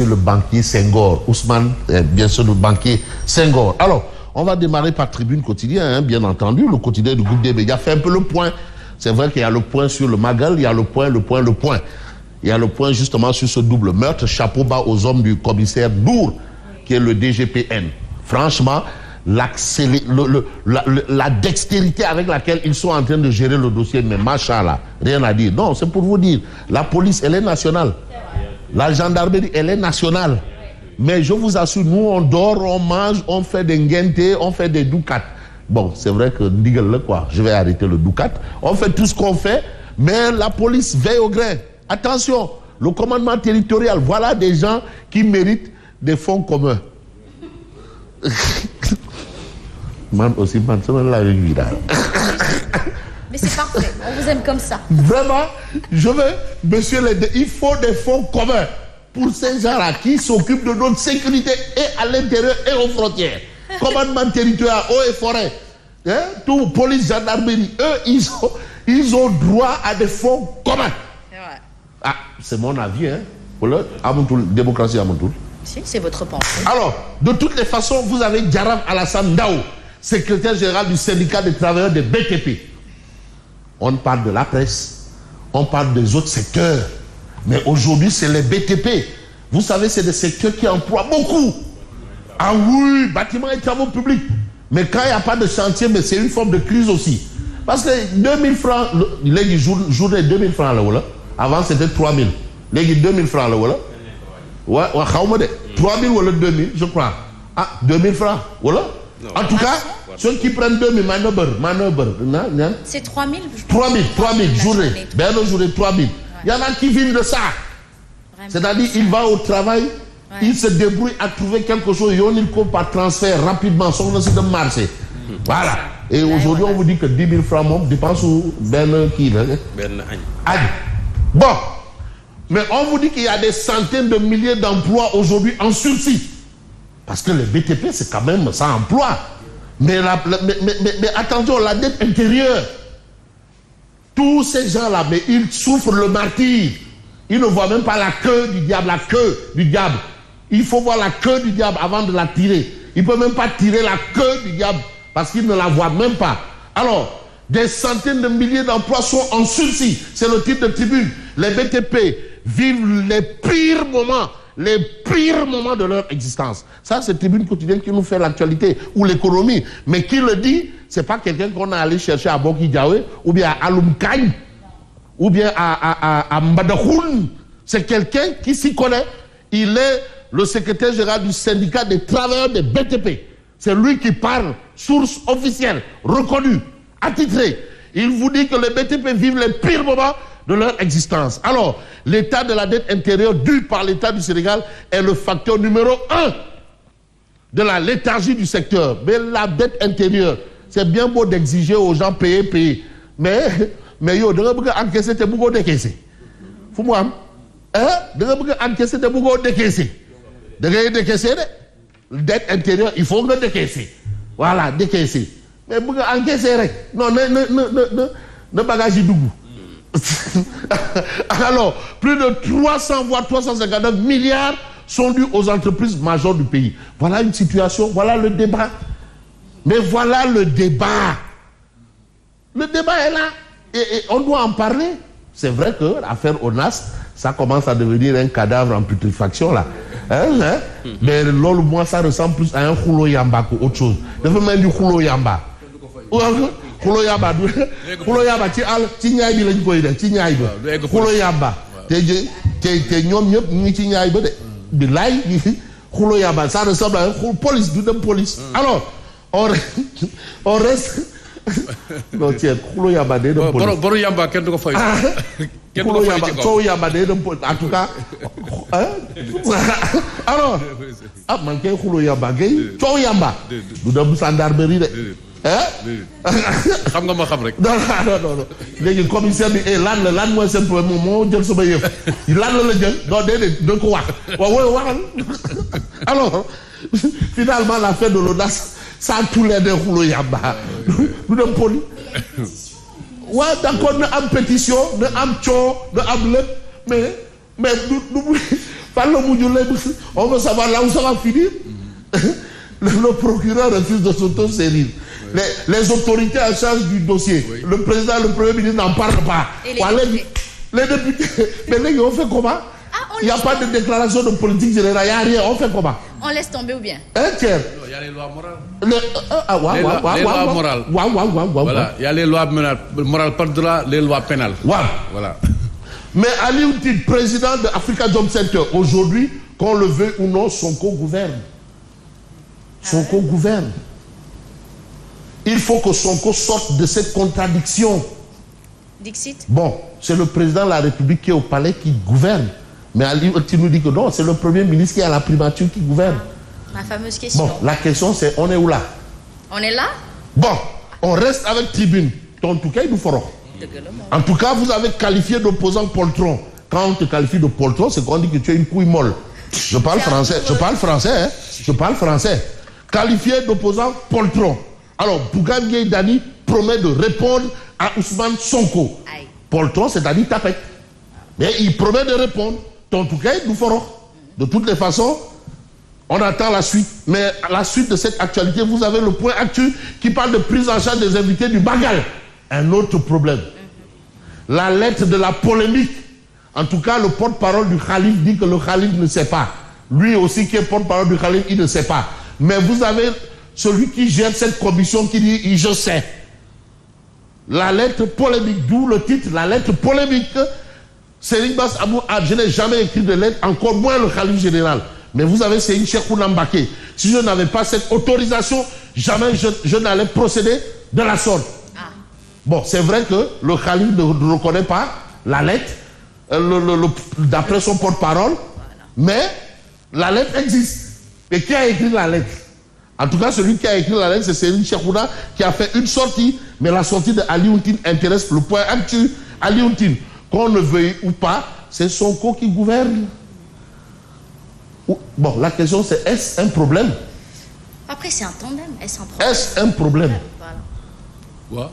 Le banquier Senghor, Ousmane, bien sûr le banquier Senghor. Alors, on va démarrer par Tribune Quotidien, hein, bien entendu, le quotidien du groupe des médias fait un peu le point. C'est vrai qu'il y a le point sur le Magal, il y a le point. Il y a le point justement sur ce double meurtre, chapeau bas aux hommes du commissaire Dour, qui est le DGPN. Franchement, la dextérité avec laquelle ils sont en train de gérer le dossier, mais machallah, rien à dire. Non, c'est pour vous dire, la police, elle est nationale. La gendarmerie, elle est nationale. Mais je vous assure, nous, on dort, on mange, on fait des nguenté, on fait des doucats. Bon, c'est vrai que, digue-le quoi, je vais arrêter le doucat. On fait tout ce qu'on fait, mais la police veille au grain. Attention, le commandement territorial, voilà des gens qui méritent des fonds communs. Man aussi, man, ça me l'a vu là. Mais c'est parfait, on vous aime comme ça. Vraiment, je veux, monsieur, il faut des fonds communs pour ces gens-là qui s'occupent de notre sécurité et à l'intérieur et aux frontières. Commandement territorial, eaux et forêt, hein, tout, police, gendarmerie, eux, ils ont droit à des fonds communs. C'est vrai. Ah, c'est mon avis, hein. Voilà, à mon tour, démocratie à mon tour. Si, c'est votre pensée. Alors, de toutes les façons, vous avez Diarab Alassane Ndao, secrétaire général du syndicat des travailleurs des BTP. On parle de la presse, on parle des autres secteurs. Mais aujourd'hui, c'est les BTP. Vous savez, c'est des secteurs qui emploient beaucoup. Ah oui, bâtiments et travaux publics. Mais quand il n'y a pas de chantier, mais c'est une forme de crise aussi. Parce que 2000 francs, les journée 2000 francs là, voilà. Avant c'était 3000. Les 2000 francs là, voilà. Ouais, 3000 ou 2000, je crois. Ah, 2000 francs, voilà. Non. En tout cas, ceux qui prennent 2000, manœuvre, c'est 3000. 3000, journée. Ben non, journée 3000. Il y en a qui vivent de ça. C'est-à-dire, il va au travail, il se débrouille à trouver quelque chose, il compte par transfert rapidement, son site de marché. Voilà. Et aujourd'hui, on vous dit que 10 000 francs, on dépense ou ben qui là. Bon. Mais on vous dit qu'il y a des centaines de milliers d'emplois aujourd'hui en sursis. Parce que les BTP, c'est quand même ça emploi. Mais attention, la dette intérieure. Tous ces gens-là, mais ils souffrent le martyre. Ils ne voient même pas la queue du diable, la queue du diable. Il faut voir la queue du diable avant de la tirer. Il ne peut même pas tirer la queue du diable parce qu'il ne la voit même pas. Alors, des centaines de milliers d'emplois sont en sursis. C'est le titre de Tribune. Les BTP vivent les pires moments de leur existence. Ça, c'est Tribune Quotidienne qui nous fait l'actualité ou l'économie. Mais qui le dit, c'est pas quelqu'un qu'on a allé chercher à Boki Diawe ou bien à Alumkagne ou bien à Mbadahoun. C'est quelqu'un qui s'y connaît. Il est le secrétaire général du syndicat des travailleurs des BTP. C'est lui qui parle, source officielle, reconnue, attitrée. Il vous dit que les BTP vivent les pires moments de leur existence. Alors, l'état de la dette intérieure due par l'État du Sénégal est le facteur numéro 1 de la léthargie du secteur. Mais la dette intérieure, c'est bien beau d'exiger aux gens payer. Mais yo, de encaisser, t'es beaucoup décaissé. Faut moi, hein? De encaisser, t'es beaucoup décaissé. De décaisser, dette intérieure, il faut que décaisser. Voilà, décaisser. Mais beaucoup encaisser, non, ne bagage dougou. Alors, plus de 300 voire 359 milliards sont dus aux entreprises majeures du pays. Voilà une situation, voilà le débat. Mais voilà le débat. Le débat est là. Et on doit en parler. C'est vrai que l'affaire ONAS, ça commence à devenir un cadavre en putréfaction là. Mais lolo, moi, ça ressemble plus à un Khulo Yamba qu'autre chose. Je veux même du Khulo Yamba. Khulo Yamba ci ñaay bi lañ koy def ci ñaay ba Khulo Yamba te ñoom ñëpp ñu ngi ci ñaay ba de bi laay Khulo Yamba ça ressemble à un police du dem police. Alors on reste non tiens Khulo Yamba day dem police boru Yamba kenn du ko fay kenn du ko fay ci kaw Yamba day dem police en tout cas alors man kay Khulo Yamba kay coow Yamba du dem gendarmerie de xam nga ma xam rek. non léegi commissaire bi lan mooy seen problème moo jël sama yëf lan la jël non déedéet da ko wax waaw waxal. Alors finalement l'affaire de l'audace ça a tout l'air de Khulo Yamba du dem poli. waaw d'accord na am pétition na am coow na am lépp mais On veut savoir là où ça va finir. Le procureur refuse de s'auto-saisir. Les autorités en charge du dossier, le président, le premier ministre n'en parlent pas. Et les députés, mais là, on fait comment? Il n'y a pas de déclaration de politique générale, il n'y a rien, on fait comment? On laisse tomber ou bien? Il y a les lois morales. Les lois morales. Voilà, il y a les lois morales par-delà les lois pénales. Voilà. Mais Ali Outil, président de Africa Jom Center, aujourd'hui, qu'on le veuille ou non, Sonko gouverne. Sonko gouverne. Il faut que Sonko sorte de cette contradiction. Dixit. Bon, c'est le président de la République qui est au palais qui gouverne. Mais Ali Outil nous dit que non, c'est le premier ministre qui est à la primature qui gouverne. Ma fameuse question. Bon, la question c'est, on est où là? On est là? Bon, on reste avec Tribune. En tout cas, il nous fera. En tout cas, vous avez qualifié d'opposant poltron. Quand on te qualifie de poltron, c'est qu'on dit que tu es une couille molle. Je parle français, hein. Je parle français. Qualifié d'opposant poltron. Alors, Bougane Gueye Dany promet de répondre à Ousmane Sonko. Aïe. Poltron, c'est-à-dire tapette. Mais il promet de répondre. En tout cas, nous ferons. De toutes les façons, on attend la suite. Mais à la suite de cette actualité, vous avez le point actuel qui parle de prise en charge des invités du Bagal. Un autre problème. La lettre de la polémique. En tout cas, le porte-parole du Khalif dit que le Khalif ne sait pas. Lui aussi qui est porte-parole du Khalif, il ne sait pas. Mais vous avez celui qui gère cette commission qui dit « je sais ». La lettre polémique, d'où le titre, la lettre polémique. Serigne Bass Abou Ad, je n'ai jamais écrit de lettre, encore moins le Khalif général. Mais vous avez Serigne Cheikh Nambake. Si je n'avais pas cette autorisation, jamais je n'allais procéder de la sorte. Bon, c'est vrai que le Khalif ne reconnaît pas la lettre, d'après son porte-parole, mais la lettre existe. Et qui a écrit la lettre? En tout cas, celui qui a écrit la lettre, c'est Serigne Cheikhouna qui a fait une sortie, mais la sortie de Ali Ountine intéresse le point actuel. Ali Ountine, qu'on le veuille ou pas, c'est Sonko qui gouverne. Bon, la question c'est, est-ce un problème? Après, c'est un tandem. Est-ce un problème? Est-ce un problème? Quoi?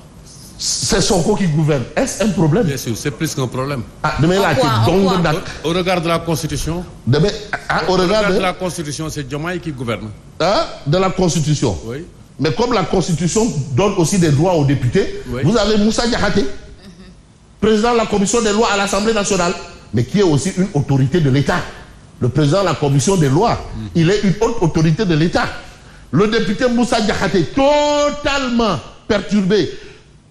C'est Sonko qui gouverne. Est-ce un problème? Bien sûr, c'est plus qu'un problème. Au regard de la Constitution, au regard de la Constitution, c'est Diomaye qui gouverne. De la Constitution. Oui. Mais comme la Constitution donne aussi des droits aux députés, vous avez Moussa Diakhaté, président de la Commission des lois à l'Assemblée nationale, mais qui est aussi une autorité de l'État. Le président de la Commission des lois, il est une haute autorité de l'État. Le député Moussa Diakhaté, totalement perturbé,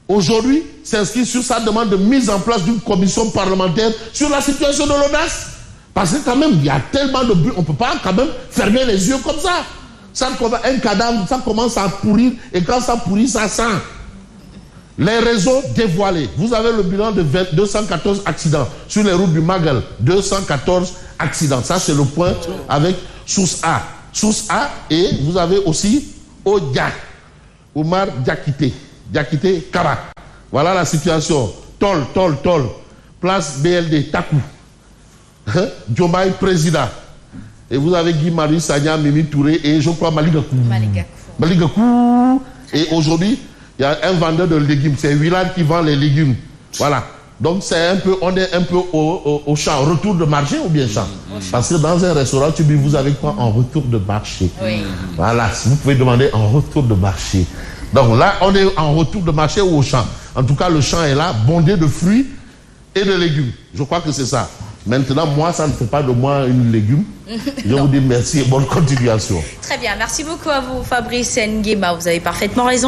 aujourd'hui, s'inscrit sur sa demande de mise en place d'une commission parlementaire sur la situation de l'audace. Parce que quand même, il y a tellement de bruit, on ne peut pas quand même fermer les yeux comme ça. Un cadavre, ça commence à pourrir, et quand ça pourrit, ça sent. Les raisons dévoilées. Vous avez le bilan de 214 accidents sur les routes du Magal. 214 accidents. Ça, c'est le point avec Source A. Source A, et vous avez aussi Odia, Oumar Diakité Kara. Voilà la situation. Tol. Place BLD, Takou. Diomaye, président. Et vous avez Guy Marius Sagna, Mimi Touré et je crois Malick Gakou. Et aujourd'hui, il y a un vendeur de légumes. C'est Willard qui vend les légumes. Voilà. Donc c'est un peu, on est un peu au champ. Retour de marché ou bien champ? Parce que dans un restaurant, vous avez quoi en retour de marché? Oui. Voilà. Vous pouvez demander en retour de marché. Donc là, on est en retour de marché ou au champ. En tout cas, le champ est là, bondé de fruits et de légumes. Je crois que c'est ça. Maintenant, moi, ça ne fait pas de moi une légume. Je vous dis merci et bonne continuation. Très bien. Merci beaucoup à vous, Fabrice Nguema. Vous avez parfaitement raison.